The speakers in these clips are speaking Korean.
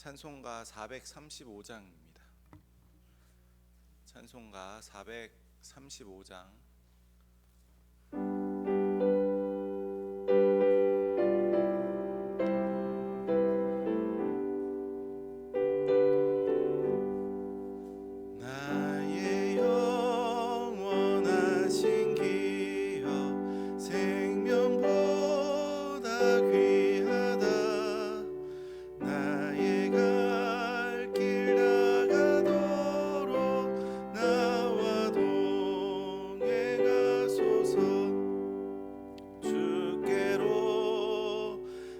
찬송가 435장입니다. 찬송가 435장. 나의 영원하신 기여 생명보다 귀하다. 나의 갈 길 다가도록 나와 동행하소서. 주께로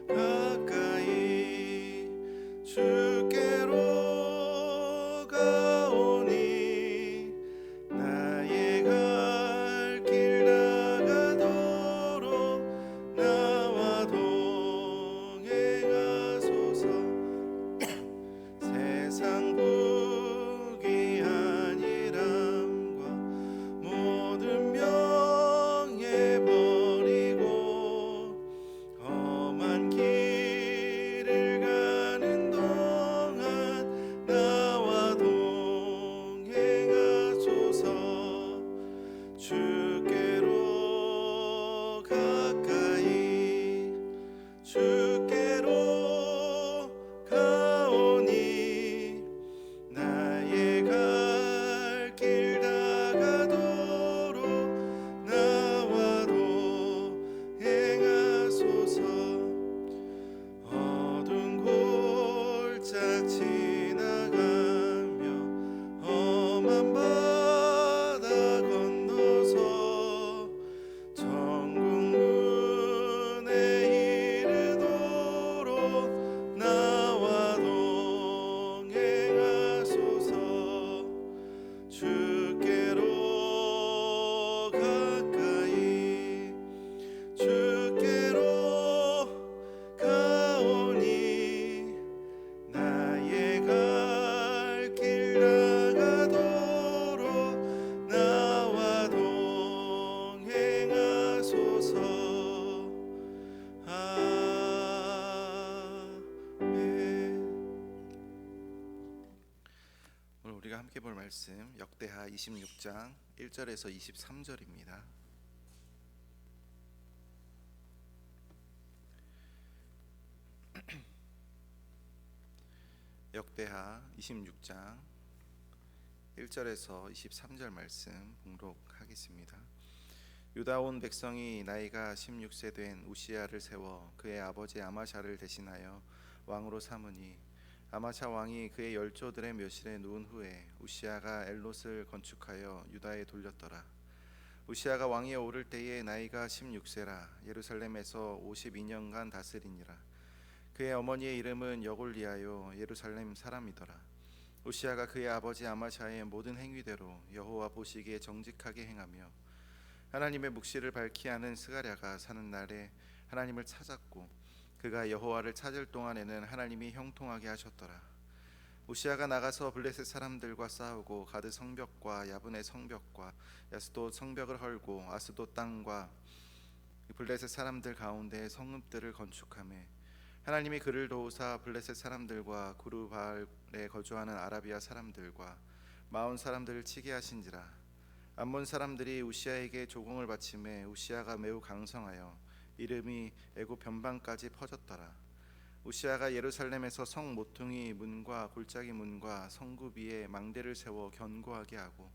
가까이 주께로 가오니 나의 갈 길 다가도록 나와 동행하소서. 세상 부귀한이람과 모든 명예 버리고 험한 길을 가는 동안 나와 동행하소서. 주께로 가까이 주께로 가오니 나의 갈 길 다가도록 나와 동행하소서. 어두운 골짝 지나가며 험한 바다 건너서 천국 문에 이르도록 나와 동행하소서. 주께로 가까이 주께로 가오니 나의 갈 길 다가도록 나와 동행하소서. 아멘. 오늘 우리가 함께 볼 말씀 역대하 26장 1절에서 23절입니다. 역대하 26장 1절에서 23절 말씀 봉독하겠습니다. 유다 온 백성이 나이가 16세 된 우시야를 세워 그의 아버지 아마샤를 대신하여 왕으로 삼으니 아마샤 왕이 그의 열조들의 묘실에 누운 후에 우시야가 엘롯을 건축하여 유다에 돌렸더라. 우시야가 왕위에 오를 때에 나이가 16세라 예루살렘에서 52년간 다스리니라. 그의 어머니의 이름은 여골리아요 예루살렘 사람이더라. 우시야가 그의 아버지 아마샤의 모든 행위대로 여호와 보시기에 정직하게 행하며 하나님의 묵시를 밝히 하는 스가랴가 사는 날에 하나님을 찾았고 그가 여호와를 찾을 동안에는 하나님이 형통하게 하셨더라. 우시야가 나가서 블레셋 사람들과 싸우고 가드 성벽과 야분의 성벽과 야스돗 성벽을 헐고 아스돗 땅과 블레셋 사람들 가운데 성읍들을 건축하며 하나님이 그를 도우사 블레셋 사람들과 구르바알에 거주하는 아라비아 사람들과 마온 사람들을 치게 하신지라. 암몬 사람들이 우시야에게 조공을 바치매 우시야가 매우 강성하여 이름이 애굽 변방까지 퍼졌더라. 우시야가 예루살렘에서 성 모퉁이 문과 골짜기 문과 성굽 위에 망대를 세워 견고하게 하고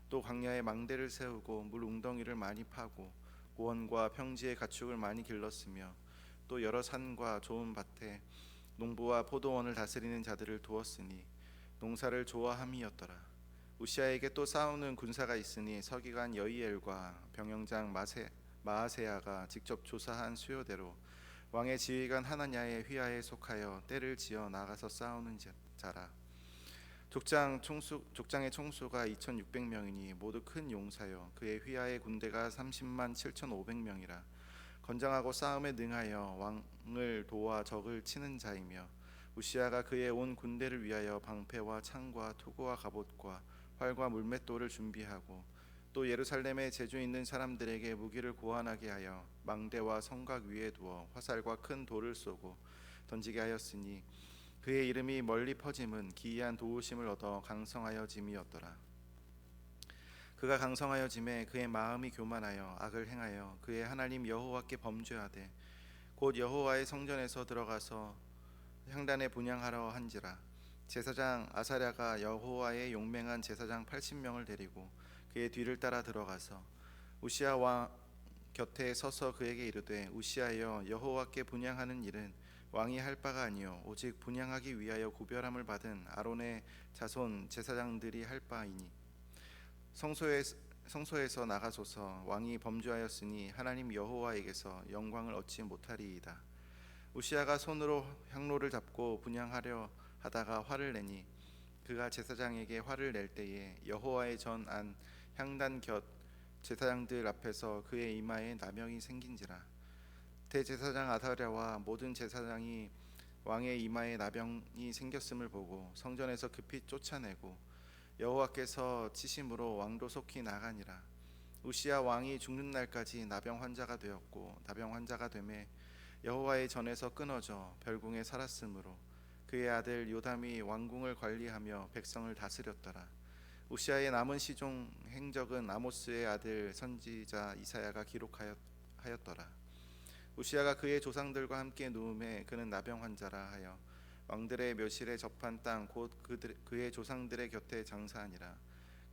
또 광야에 망대를 세우고 물 웅덩이를 많이 파고 고원과 평지에 가축을 많이 길렀으며 또 여러 산과 좋은 밭에 농부와 포도원을 다스리는 자들을 두었으니 농사를 좋아함이었더라. 우시야에게 또 싸우는 군사가 있으니 서기관 여이엘과 병영장 마아세야가 직접 조사한 수요대로 왕의 지휘관 하나냐의 휘하에 속하여 떼를 지어 나가서 싸우는 자라. 족장의 총수가 2600명이니 모두 큰 용사여 그의 휘하의 군대가 30만 7500명이라. 건장하고 싸움에 능하여 왕을 도와 적을 치는 자이며 우시야가 그의 온 군대를 위하여 방패와 창과 투구와 갑옷과 활과 물맷돌을 준비하고 또 예루살렘에 재주 있는 사람들에게 무기를 고안하게 하여 망대와 성곽 위에 두어 화살과 큰 돌을 쏘고 던지게 하였으니 그의 이름이 멀리 퍼짐은 기이한 도우심을 얻어 강성하여 짐이었더라. 그가 강성하여 짐에 그의 마음이 교만하여 악을 행하여 그의 하나님 여호와께 범죄하되 곧 여호와의 성전에서 들어가서 향단에 분향하러 한지라. 제사장 아사랴가 여호와의 용맹한 제사장 80명을 데리고 그의 뒤를 따라 들어가서 우시야 왕 곁에 서서 그에게 이르되 우시야여 여호와께 분향하는 일은 왕이 할 바가 아니요 오직 분향하기 위하여 구별함을 받은 아론의 자손 제사장들이 할 바이니 성소에서 나가소서. 왕이 범죄하였으니 하나님 여호와에게서 영광을 얻지 못하리이다. 우시야가 손으로 향로를 잡고 분향하려 하다가 화를 내니 그가 제사장에게 화를 낼 때에 여호와의 전 안 향단 곁 제사장들 앞에서 그의 이마에 나병이 생긴지라. 대제사장 아사랴와 모든 제사장이 왕의 이마에 나병이 생겼음을 보고 성전에서 급히 쫓아내고 여호와께서 치심으로 왕도 속히 나가니라. 우시야 왕이 죽는 날까지 나병 환자가 되었고 나병 환자가 되매 여호와의 전에서 끊어져 별궁에 살았으므로 그의 아들 요담이 왕궁을 관리하며 백성을 다스렸더라. 우시야의 남은 시종 행적은 아모스의 아들 선지자 이사야가 기록하였더라. 우시야가 그의 조상들과 함께 누움에 그는 나병 환자라 하여 왕들의 묘실에 접한 땅 곧 그의 조상들의 곁에 장사하니라.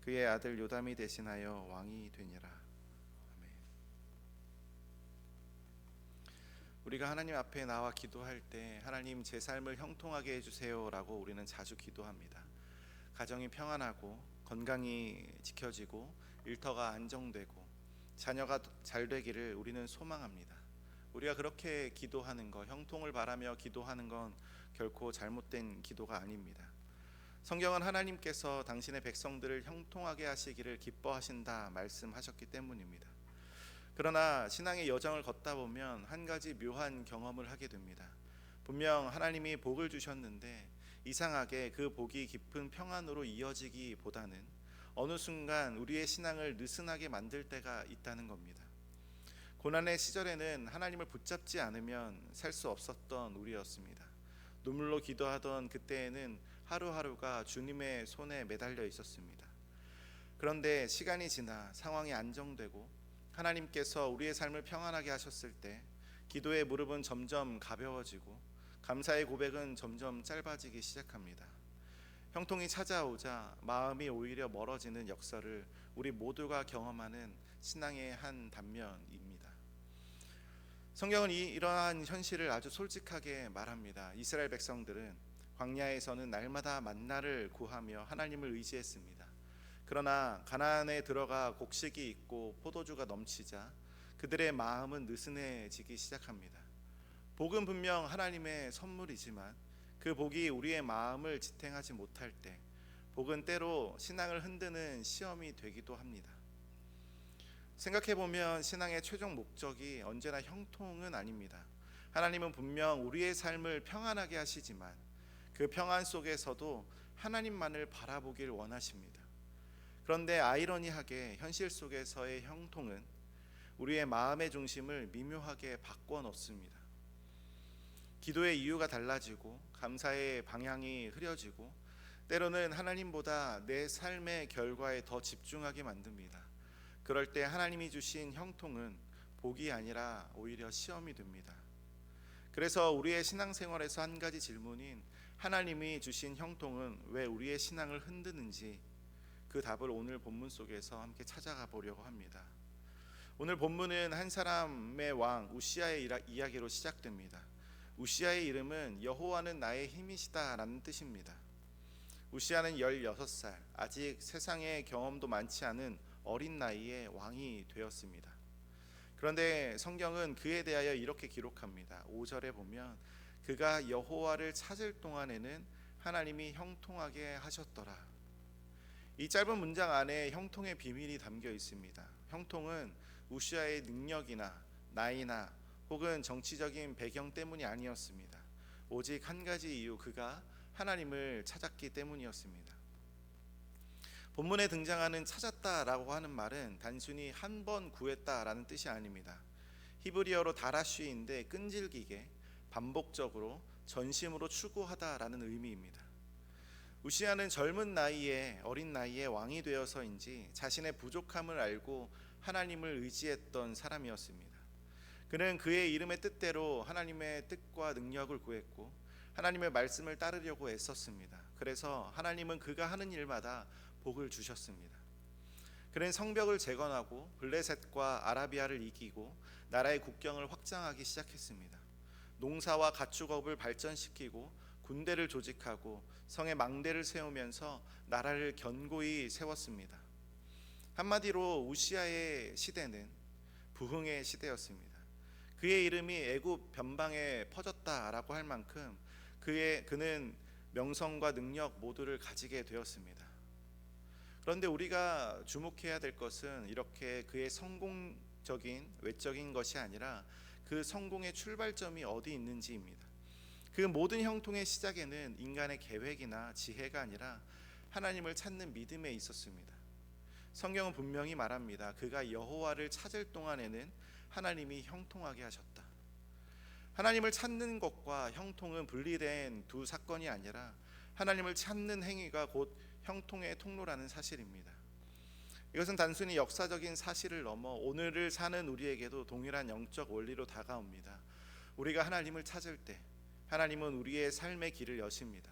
그의 아들 요담이 대신하여 왕이 되니라. 아멘. 우리가 하나님 앞에 나와 기도할 때 하나님 제 삶을 형통하게 해주세요라고 우리는 자주 기도합니다. 가정이 평안하고 건강이 지켜지고 일터가 안정되고 자녀가 잘 되기를 우리는 소망합니다. 우리가 그렇게 기도하는 것, 형통을 바라며 기도하는 건 결코 잘못된 기도가 아닙니다. 성경은 하나님께서 당신의 백성들을 형통하게 하시기를 기뻐하신다 말씀하셨기 때문입니다. 그러나 신앙의 여정을 걷다 보면 한 가지 묘한 경험을 하게 됩니다. 분명 하나님이 복을 주셨는데 이상하게 그 복이 깊은 평안으로 이어지기보다는 어느 순간 우리의 신앙을 느슨하게 만들 때가 있다는 겁니다. 고난의 시절에는 하나님을 붙잡지 않으면 살 수 없었던 우리였습니다. 눈물로 기도하던 그때에는 하루하루가 주님의 손에 매달려 있었습니다. 그런데 시간이 지나 상황이 안정되고 하나님께서 우리의 삶을 평안하게 하셨을 때 기도의 무릎은 점점 가벼워지고 감사의 고백은 점점 짧아지기 시작합니다. 형통이 찾아오자 마음이 오히려 멀어지는 역사를 우리 모두가 경험하는 신앙의 한 단면입니다. 성경은 이러한 현실을 아주 솔직하게 말합니다. 이스라엘 백성들은 광야에서는 날마다 만나를 구하며 하나님을 의지했습니다. 그러나 가나안에 들어가 곡식이 있고 포도주가 넘치자 그들의 마음은 느슨해지기 시작합니다. 복은 분명 하나님의 선물이지만 그 복이 우리의 마음을 지탱하지 못할 때 복은 때로 신앙을 흔드는 시험이 되기도 합니다. 생각해보면 신앙의 최종 목적이 언제나 형통은 아닙니다. 하나님은 분명 우리의 삶을 평안하게 하시지만 그 평안 속에서도 하나님만을 바라보길 원하십니다. 그런데 아이러니하게 현실 속에서의 형통은 우리의 마음의 중심을 미묘하게 바꿔 놓습니다. 기도의 이유가 달라지고 감사의 방향이 흐려지고 때로는 하나님보다 내 삶의 결과에 더 집중하게 만듭니다. 그럴 때 하나님이 주신 형통은 복이 아니라 오히려 시험이 됩니다. 그래서 우리의 신앙생활에서 한 가지 질문인 하나님이 주신 형통은 왜 우리의 신앙을 흔드는지 그 답을 오늘 본문 속에서 함께 찾아가 보려고 합니다. 오늘 본문은 한 사람의 왕 우시야의 이야기로 시작됩니다. 우시야의 이름은 여호와는 나의 힘이시다라는 뜻입니다. 우시야는 16살, 아직 세상의 경험도 많지 않은 어린 나이에 왕이 되었습니다. 그런데 성경은 그에 대하여 이렇게 기록합니다. 5절에 보면 그가 여호와를 찾을 동안에는 하나님이 형통하게 하셨더라. 이 짧은 문장 안에 형통의 비밀이 담겨 있습니다. 형통은 우시야의 능력이나 나이나 혹은 정치적인 배경 때문이 아니었습니다. 오직 한 가지 이유, 그가 하나님을 찾았기 때문이었습니다. 본문에 등장하는 찾았다라고 하는 말은 단순히 한 번 구했다라는 뜻이 아닙니다. 히브리어로 다라쉬인데 끈질기게 반복적으로 전심으로 추구하다라는 의미입니다. 우시아는 젊은 나이에 어린 나이에 왕이 되어서인지 자신의 부족함을 알고 하나님을 의지했던 사람이었습니다. 그는 그의 이름의 뜻대로 하나님의 뜻과 능력을 구했고 하나님의 말씀을 따르려고 애썼습니다. 그래서 하나님은 그가 하는 일마다 복을 주셨습니다. 그는 성벽을 재건하고 블레셋과 아라비아를 이기고 나라의 국경을 확장하기 시작했습니다. 농사와 가축업을 발전시키고 군대를 조직하고 성에 망대를 세우면서 나라를 견고히 세웠습니다. 한마디로 우시아의 시대는 부흥의 시대였습니다. 그의 이름이 애굽 변방에 퍼졌다라고 할 만큼 그는 명성과 능력 모두를 가지게 되었습니다. 그런데 우리가 주목해야 될 것은 이렇게 그의 성공적인 외적인 것이 아니라 그 성공의 출발점이 어디 있는지입니다. 그 모든 형통의 시작에는 인간의 계획이나 지혜가 아니라 하나님을 찾는 믿음에 있었습니다. 성경은 분명히 말합니다. 그가 여호와를 찾을 동안에는 하나님이 형통하게 하셨다. 하나님을 찾는 것과 형통은 분리된 두 사건이 아니라 하나님을 찾는 행위가 곧 형통의 통로라는 사실입니다. 이것은 단순히 역사적인 사실을 넘어 오늘을 사는 우리에게도 동일한 영적 원리로 다가옵니다. 우리가 하나님을 찾을 때 하나님은 우리의 삶의 길을 여십니다.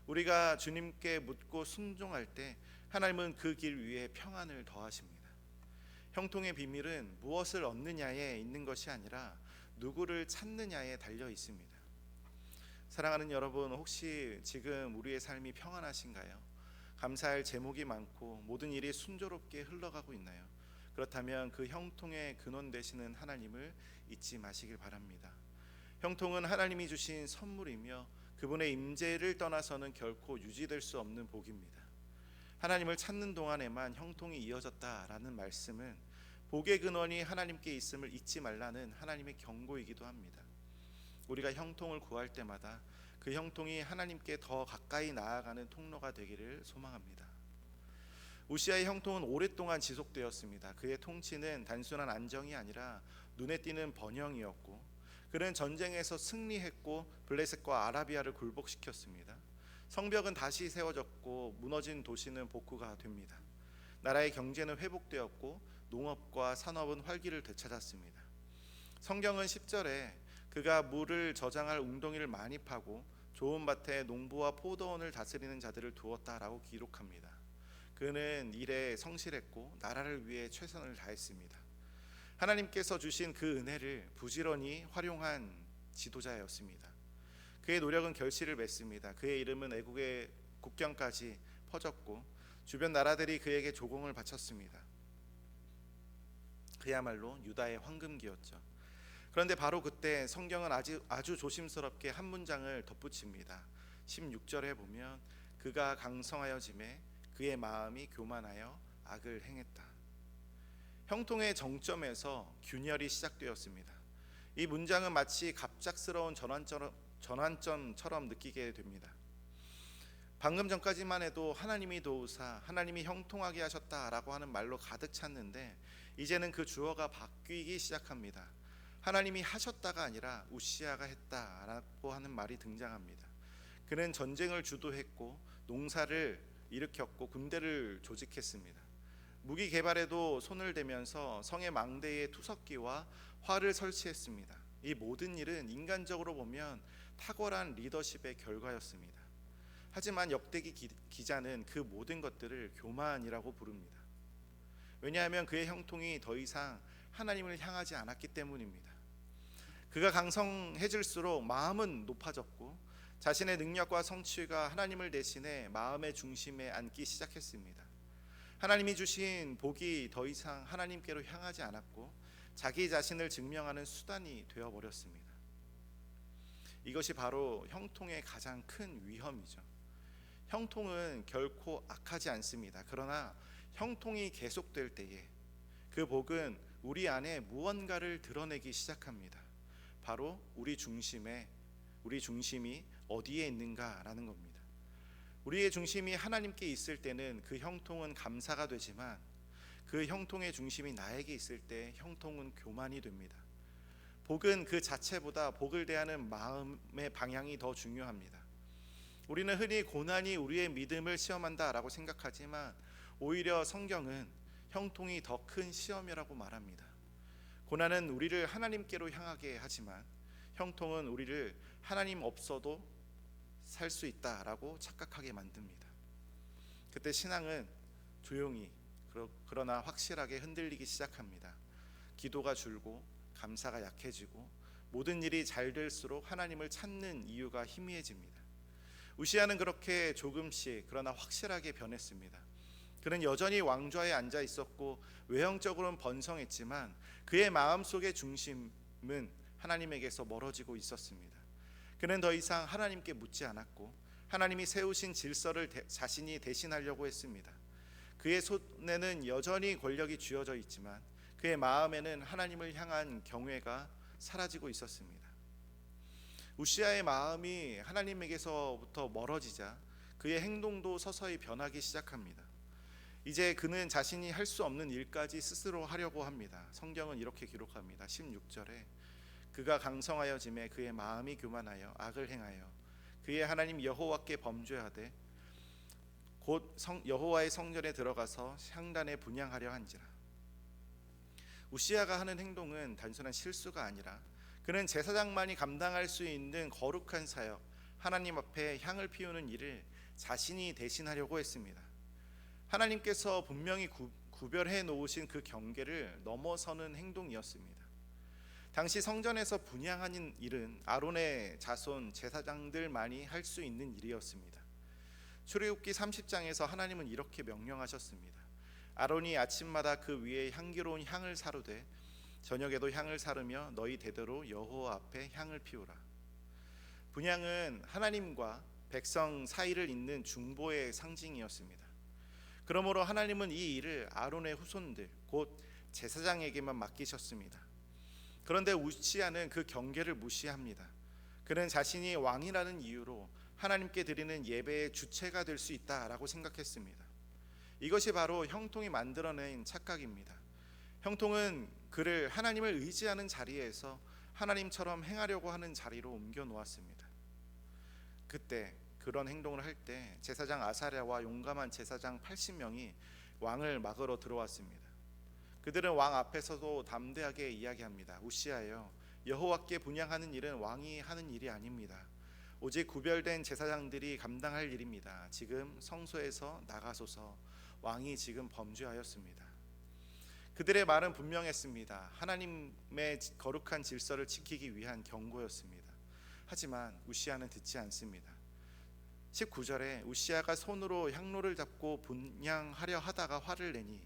우리가 주님께 묻고 순종할 때 하나님은 그 길 위에 평안을 더하십니다. 형통의 비밀은 무엇을 얻느냐에 있는 것이 아니라 누구를 찾느냐에 달려 있습니다. 사랑하는 여러분, 혹시 지금 우리의 삶이 평안하신가요? 감사할 제목이 많고 모든 일이 순조롭게 흘러가고 있나요? 그렇다면 그 형통의 근원 되시는 하나님을 잊지 마시길 바랍니다. 형통은 하나님이 주신 선물이며 그분의 임재를 떠나서는 결코 유지될 수 없는 복입니다. 하나님을 찾는 동안에만 형통이 이어졌다라는 말씀은 복의 근원이 하나님께 있음을 잊지 말라는 하나님의 경고이기도 합니다. 우리가 형통을 구할 때마다 그 형통이 하나님께 더 가까이 나아가는 통로가 되기를 소망합니다. 우시아의 형통은 오랫동안 지속되었습니다. 그의 통치는 단순한 안정이 아니라 눈에 띄는 번영이었고 그는 전쟁에서 승리했고 블레셋과 아라비아를 굴복시켰습니다. 성벽은 다시 세워졌고 무너진 도시는 복구가 됩니다. 나라의 경제는 회복되었고 농업과 산업은 활기를 되찾았습니다. 성경은 10절에 그가 물을 저장할 웅덩이를 많이 파고 좋은 밭에 농부와 포도원을 다스리는 자들을 두었다라고 기록합니다. 그는 일에 성실했고 나라를 위해 최선을 다했습니다. 하나님께서 주신 그 은혜를 부지런히 활용한 지도자였습니다. 그의 노력은 결실을 맺습니다. 그의 이름은 애국의 국경까지 퍼졌고 주변 나라들이 그에게 조공을 바쳤습니다. 그야말로 유다의 황금기였죠. 그런데 바로 그때 성경은 아주 조심스럽게 한 문장을 덧붙입니다. 16절에 보면 그가 강성하여짐에 그의 마음이 교만하여 악을 행했다. 형통의 정점에서 균열이 시작되었습니다. 이 문장은 마치 갑작스러운 전환점처럼 느끼게 됩니다. 방금 전까지만 해도 하나님이 도우사 하나님이 형통하게 하셨다라고 하는 말로 가득 찼는데 이제는 그 주어가 바뀌기 시작합니다. 하나님이 하셨다가 아니라 우시아가 했다라고 하는 말이 등장합니다. 그는 전쟁을 주도했고 농사를 일으켰고 군대를 조직했습니다. 무기 개발에도 손을 대면서 성의 망대에 투석기와 활을 설치했습니다. 이 모든 일은 인간적으로 보면 탁월한 리더십의 결과였습니다. 하지만 역대기 기자는 그 모든 것들을 교만이라고 부릅니다. 왜냐하면 그의 형통이 더 이상 하나님을 향하지 않았기 때문입니다. 그가 강성해질수록 마음은 높아졌고 자신의 능력과 성취가 하나님을 대신해 마음의 중심에 앉기 시작했습니다. 하나님이 주신 복이 더 이상 하나님께로 향하지 않았고 자기 자신을 증명하는 수단이 되어버렸습니다. 이것이 바로 형통의 가장 큰 위험이죠. 형통은 결코 악하지 않습니다. 그러나 형통이 계속될 때에 그 복은 우리 안에 무언가를 드러내기 시작합니다. 바로 우리 중심이 어디에 있는가라는 겁니다. 우리의 중심이 하나님께 있을 때는 그 형통은 감사가 되지만 그 형통의 중심이 나에게 있을 때 형통은 교만이 됩니다. 복은 그 자체보다 복을 대하는 마음의 방향이 더 중요합니다. 우리는 흔히 고난이 우리의 믿음을 시험한다라고 생각하지만 오히려 성경은 형통이 더 큰 시험이라고 말합니다. 고난은 우리를 하나님께로 향하게 하지만 형통은 우리를 하나님 없어도 살 수 있다라고 착각하게 만듭니다. 그때 신앙은 조용히 그러나 확실하게 흔들리기 시작합니다. 기도가 줄고 감사가 약해지고 모든 일이 잘 될수록 하나님을 찾는 이유가 희미해집니다. 우시아는 그렇게 조금씩 그러나 확실하게 변했습니다. 그는 여전히 왕좌에 앉아 있었고 외형적으로는 번성했지만 그의 마음속의 중심은 하나님에게서 멀어지고 있었습니다. 그는 더 이상 하나님께 묻지 않았고 하나님이 세우신 질서를 자신이 대신하려고 했습니다. 그의 손에는 여전히 권력이 쥐어져 있지만 그의 마음에는 하나님을 향한 경외가 사라지고 있었습니다. 우시아의 마음이 하나님에게서부터 멀어지자 그의 행동도 서서히 변하기 시작합니다. 이제 그는 자신이 할 수 없는 일까지 스스로 하려고 합니다. 성경은 이렇게 기록합니다. 16절에 그가 강성하여짐에 그의 마음이 교만하여 악을 행하여 그의 하나님 여호와께 범죄하되 곧 여호와의 성전에 들어가서 향단에 분향하려 한지라. 우시아가 하는 행동은 단순한 실수가 아니라 그는 제사장만이 감당할 수 있는 거룩한 사역, 하나님 앞에 향을 피우는 일을 자신이 대신하려고 했습니다. 하나님께서 분명히 구별해 놓으신 그 경계를 넘어서는 행동이었습니다. 당시 성전에서 분향하는 일은 아론의 자손 제사장들만이 할 수 있는 일이었습니다. 출애굽기 30장에서 하나님은 이렇게 명령하셨습니다. 아론이 아침마다 그 위에 향기로운 향을 사르되 저녁에도 향을 사르며 너희 대대로 여호와 앞에 향을 피우라. 분향은 하나님과 백성 사이를 잇는 중보의 상징이었습니다. 그러므로 하나님은 이 일을 아론의 후손들 곧 제사장에게만 맡기셨습니다. 그런데 우시아는 그 경계를 무시합니다. 그는 자신이 왕이라는 이유로 하나님께 드리는 예배의 주체가 될 수 있다라고 생각했습니다. 이것이 바로 형통이 만들어낸 착각입니다. 형통은 그를 하나님을 의지하는 자리에서 하나님처럼 행하려고 하는 자리로 옮겨 놓았습니다. 그때 그런 행동을 할 때 제사장 아사랴와 용감한 제사장 80명이 왕을 막으러 들어왔습니다. 그들은 왕 앞에서도 담대하게 이야기합니다. 우시아여, 여호와께 분향하는 일은 왕이 하는 일이 아닙니다. 오직 구별된 제사장들이 감당할 일입니다. 지금 성소에서 나가소서. 왕이 지금 범죄하였습니다. 그들의 말은 분명했습니다. 하나님의 거룩한 질서를 지키기 위한 경고였습니다. 하지만 우시아는 듣지 않습니다. 19절에 우시아가 손으로 향로를 잡고 분향하려 하다가 화를 내니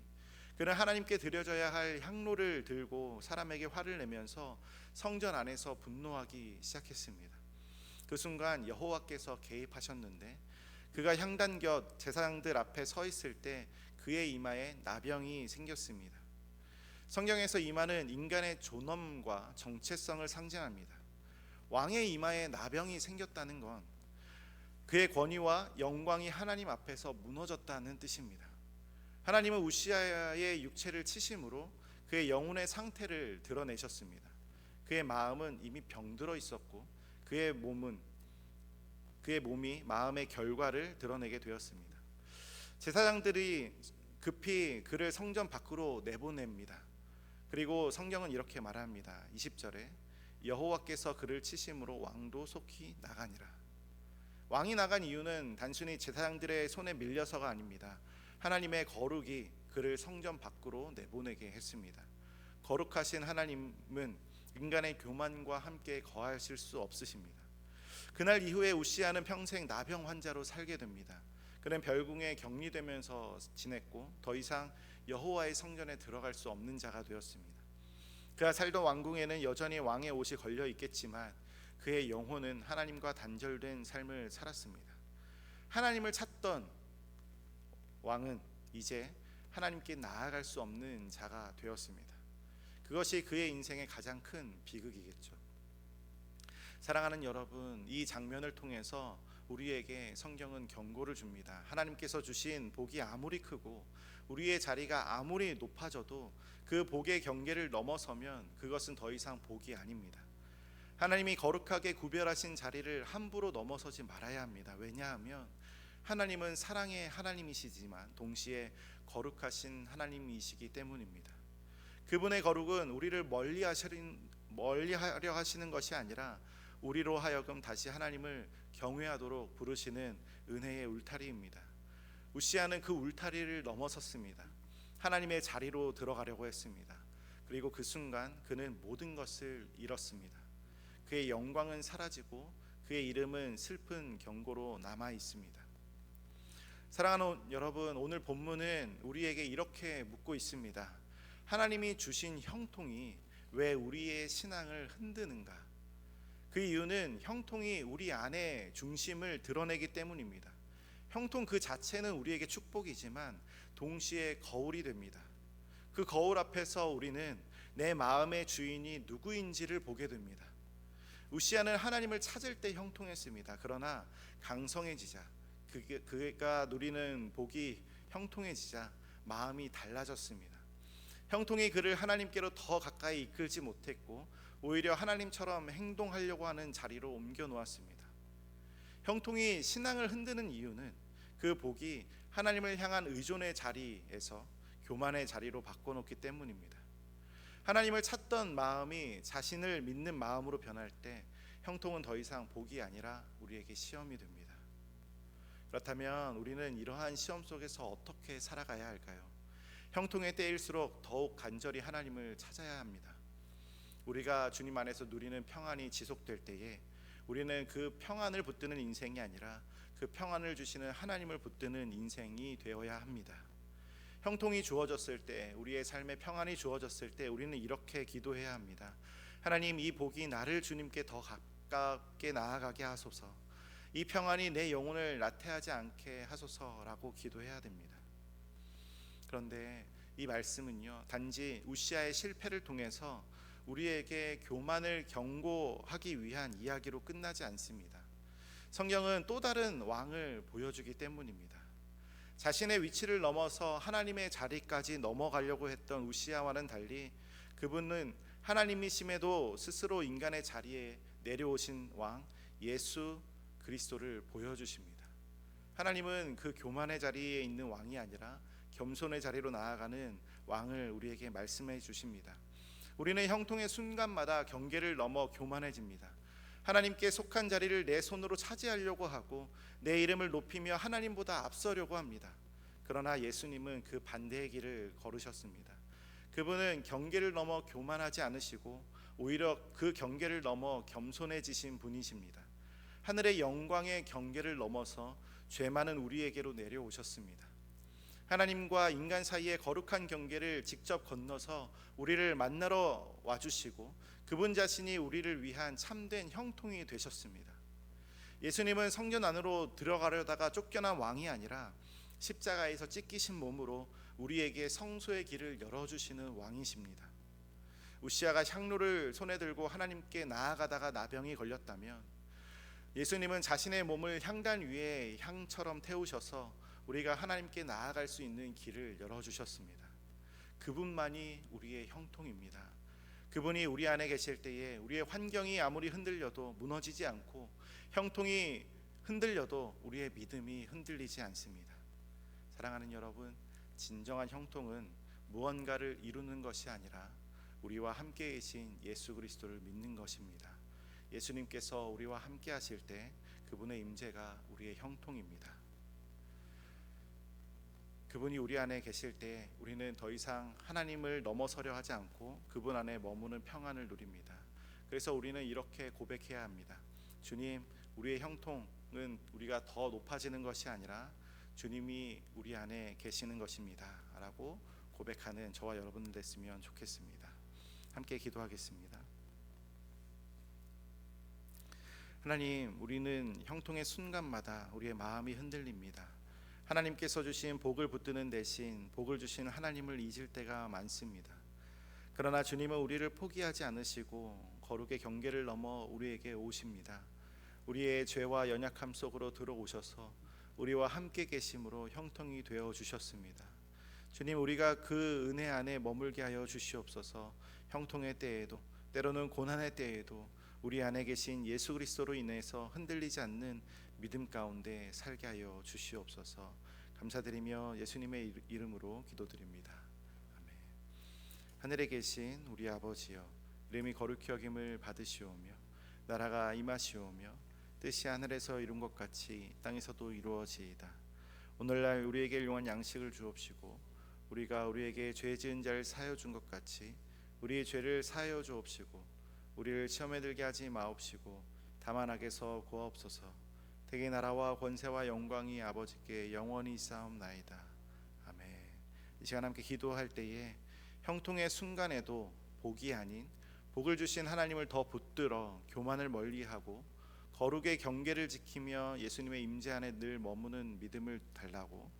그는 하나님께 드려져야 할 향로를 들고 사람에게 화를 내면서 성전 안에서 분노하기 시작했습니다. 그 순간 여호와께서 개입하셨는데 그가 향단 곁 제사장들 앞에 서 있을 때 그의 이마에 나병이 생겼습니다. 성경에서 이마는 인간의 존엄과 정체성을 상징합니다. 왕의 이마에 나병이 생겼다는 건 그의 권위와 영광이 하나님 앞에서 무너졌다는 뜻입니다. 하나님은 우시아의 육체를 치심으로 그의 영혼의 상태를 드러내셨습니다. 그의 마음은 이미 병들어 있었고 그의 몸이 마음의 결과를 드러내게 되었습니다. 제사장들이 급히 그를 성전 밖으로 내보냅니다. 그리고 성경은 이렇게 말합니다. 20절에 여호와께서 그를 치심으로 왕도 속히 나가니라. 왕이 나간 이유는 단순히 제사장들의 손에 밀려서가 아닙니다. 하나님의 거룩이 그를 성전 밖으로 내보내게 했습니다. 거룩하신 하나님은 인간의 교만과 함께 거하실 수 없으십니다. 그날 이후에 우시아는 평생 나병 환자로 살게 됩니다. 그는 별궁에 격리되면서 지냈고 더 이상 여호와의 성전에 들어갈 수 없는 자가 되었습니다. 그가 살던 왕궁에는 여전히 왕의 옷이 걸려 있겠지만 그의 영혼은 하나님과 단절된 삶을 살았습니다. 하나님을 찾던 왕은 이제 하나님께 나아갈 수 없는 자가 되었습니다. 그것이 그의 인생의 가장 큰 비극이겠죠. 사랑하는 여러분, 이 장면을 통해서 우리에게 성경은 경고를 줍니다. 하나님께서 주신 복이 아무리 크고 우리의 자리가 아무리 높아져도 그 복의 경계를 넘어서면 그것은 더 이상 복이 아닙니다. 하나님이 거룩하게 구별하신 자리를 함부로 넘어서지 말아야 합니다. 왜냐하면 하나님은 사랑의 하나님이시지만 동시에 거룩하신 하나님이시기 때문입니다. 그분의 거룩은 우리를 멀리하려 하시는 것이 아니라 우리로 하여금 다시 하나님을 경외하도록 부르시는 은혜의 울타리입니다. 우시아는 그 울타리를 넘어섰습니다. 하나님의 자리로 들어가려고 했습니다. 그리고 그 순간 그는 모든 것을 잃었습니다. 그의 영광은 사라지고 그의 이름은 슬픈 경고로 남아 있습니다. 사랑하는 여러분, 오늘 본문은 우리에게 이렇게 묻고 있습니다. 하나님이 주신 형통이 왜 우리의 신앙을 흔드는가? 그 이유는 형통이 우리 안의 중심을 드러내기 때문입니다. 형통 그 자체는 우리에게 축복이지만 동시에 거울이 됩니다. 그 거울 앞에서 우리는 내 마음의 주인이 누구인지를 보게 됩니다. 우시아는 하나님을 찾을 때 형통했습니다. 그러나 강성해지자, 그가 누리는 복이 형통해지자 마음이 달라졌습니다. 형통이 그를 하나님께로 더 가까이 이끌지 못했고 오히려 하나님처럼 행동하려고 하는 자리로 옮겨 놓았습니다. 형통이 신앙을 흔드는 이유는 그 복이 하나님을 향한 의존의 자리에서 교만의 자리로 바꿔놓기 때문입니다. 하나님을 찾던 마음이 자신을 믿는 마음으로 변할 때 형통은 더 이상 복이 아니라 우리에게 시험이 됩니다. 그렇다면 우리는 이러한 시험 속에서 어떻게 살아가야 할까요? 형통의 때일수록 더욱 간절히 하나님을 찾아야 합니다. 우리가 주님 안에서 누리는 평안이 지속될 때에 우리는 그 평안을 붙드는 인생이 아니라 그 평안을 주시는 하나님을 붙드는 인생이 되어야 합니다. 형통이 주어졌을 때, 우리의 삶에 평안이 주어졌을 때 우리는 이렇게 기도해야 합니다. 하나님, 이 복이 나를 주님께 더 가깝게 나아가게 하소서. 이 평안이 내 영혼을 나태하지 않게 하소서라고 기도해야 됩니다. 그런데 이 말씀은요, 단지 우시아의 실패를 통해서 우리에게 교만을 경고하기 위한 이야기로 끝나지 않습니다. 성경은 또 다른 왕을 보여주기 때문입니다. 자신의 위치를 넘어서 하나님의 자리까지 넘어가려고 했던 우시아와는 달리 그분은 하나님이심에도 스스로 인간의 자리에 내려오신 왕 예수 그리스도를 보여주십니다. 하나님은 그 교만의 자리에 있는 왕이 아니라 겸손의 자리로 나아가는 왕을 우리에게 말씀해 주십니다. 우리는 형통의 순간마다 경계를 넘어 교만해집니다. 하나님께 속한 자리를 내 손으로 차지하려고 하고 내 이름을 높이며 하나님보다 앞서려고 합니다. 그러나 예수님은 그 반대의 길을 걸으셨습니다. 그분은 경계를 넘어 교만하지 않으시고 오히려 그 경계를 넘어 겸손해지신 분이십니다. 하늘의 영광의 경계를 넘어서 죄 많은 우리에게로 내려오셨습니다. 하나님과 인간 사이의 거룩한 경계를 직접 건너서 우리를 만나러 와주시고 그분 자신이 우리를 위한 참된 형통이 되셨습니다. 예수님은 성전 안으로 들어가려다가 쫓겨난 왕이 아니라 십자가에서 찢기신 몸으로 우리에게 성소의 길을 열어주시는 왕이십니다. 우시아가 향로를 손에 들고 하나님께 나아가다가 나병이 걸렸다면 예수님은 자신의 몸을 향단 위에 향처럼 태우셔서 우리가 하나님께 나아갈 수 있는 길을 열어주셨습니다. 그분만이 우리의 형통입니다. 그분이 우리 안에 계실 때에 우리의 환경이 아무리 흔들려도 무너지지 않고 형통이 흔들려도 우리의 믿음이 흔들리지 않습니다. 사랑하는 여러분, 진정한 형통은 무언가를 이루는 것이 아니라 우리와 함께 계신 예수 그리스도를 믿는 것입니다. 예수님께서 우리와 함께 하실 때 그분의 임재가 우리의 형통입니다. 그분이 우리 안에 계실 때 우리는 더 이상 하나님을 넘어서려 하지 않고 그분 안에 머무는 평안을 누립니다. 그래서 우리는 이렇게 고백해야 합니다. 주님, 우리의 형통은 우리가 더 높아지는 것이 아니라 주님이 우리 안에 계시는 것입니다 라고 고백하는 저와 여러분 됐으면 좋겠습니다. 함께 기도하겠습니다. 하나님, 우리는 형통의 순간마다 우리의 마음이 흔들립니다. 하나님께서 주신 복을 붙드는 대신 복을 주신 하나님을 잊을 때가 많습니다. 그러나 주님은 우리를 포기하지 않으시고 거룩의 경계를 넘어 우리에게 오십니다. 우리의 죄와 연약함 속으로 들어오셔서 우리와 함께 계심으로 형통이 되어 주셨습니다. 주님, 우리가 그 은혜 안에 머물게 하여 주시옵소서. 형통의 때에도, 때로는 고난의 때에도 우리 안에 계신 예수 그리스도로 인해서 흔들리지 않는 믿음 가운데 살게 하여 주시옵소서. 감사드리며 예수님의 이름으로 기도드립니다. 아멘. 하늘에 계신 우리 아버지여, 이름이 거룩히 여김을 받으시오며 나라가 임하시오며 뜻이 하늘에서 이룬 것 같이 땅에서도 이루어지이다. 오늘날 우리에게 일용할 양식을 주옵시고 우리가 우리에게 죄 지은 자를 사하여 준 것 같이 우리의 죄를 사하여 주옵시고 우리를 시험에 들게 하지 마옵시고 다만 악에서 구하옵소서. 대개 나라와 권세와 영광이 아버지께 영원히 있사옵나이다. 아멘. 이 시간 함께 기도할 때에 형통의 순간에도 복이 아닌 복을 주신 하나님을 더 붙들어 교만을 멀리하고 거룩의 경계를 지키며 예수님의 임재 안에 늘 머무는 믿음을 달라고,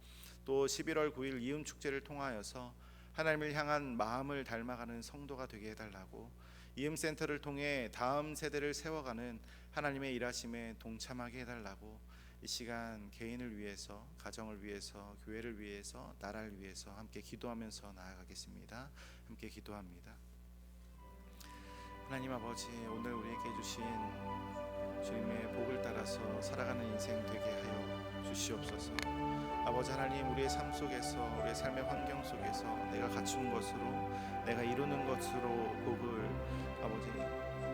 또 11월 9일 이은 축제를 통하여서 하나님을 향한 마음을 닮아가는 성도가 되게 해달라고, 이음센터를 통해 다음 세대를 세워가는 하나님의 일하심에 동참하게 해달라고, 이 시간 개인을 위해서, 가정을 위해서, 교회를 위해서, 나라를 위해서 함께 기도하면서 나아가겠습니다. 함께 기도합니다. 하나님 아버지, 오늘 우리에게 주신 주님의 복을 따라서 살아가는 인생 되게 하여 주시옵소서. 아버지 하나님, 우리의 삶 속에서, 우리의 삶의 환경 속에서 내가 갖춘 것으로, 내가 이루는 것으로 복을 아버지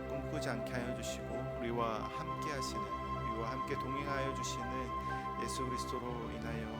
꿈꾸지 않게 하여 주시고, 우리와 함께 하시는, 우리와 함께 동행하여 주시는 예수 그리스도로 인하여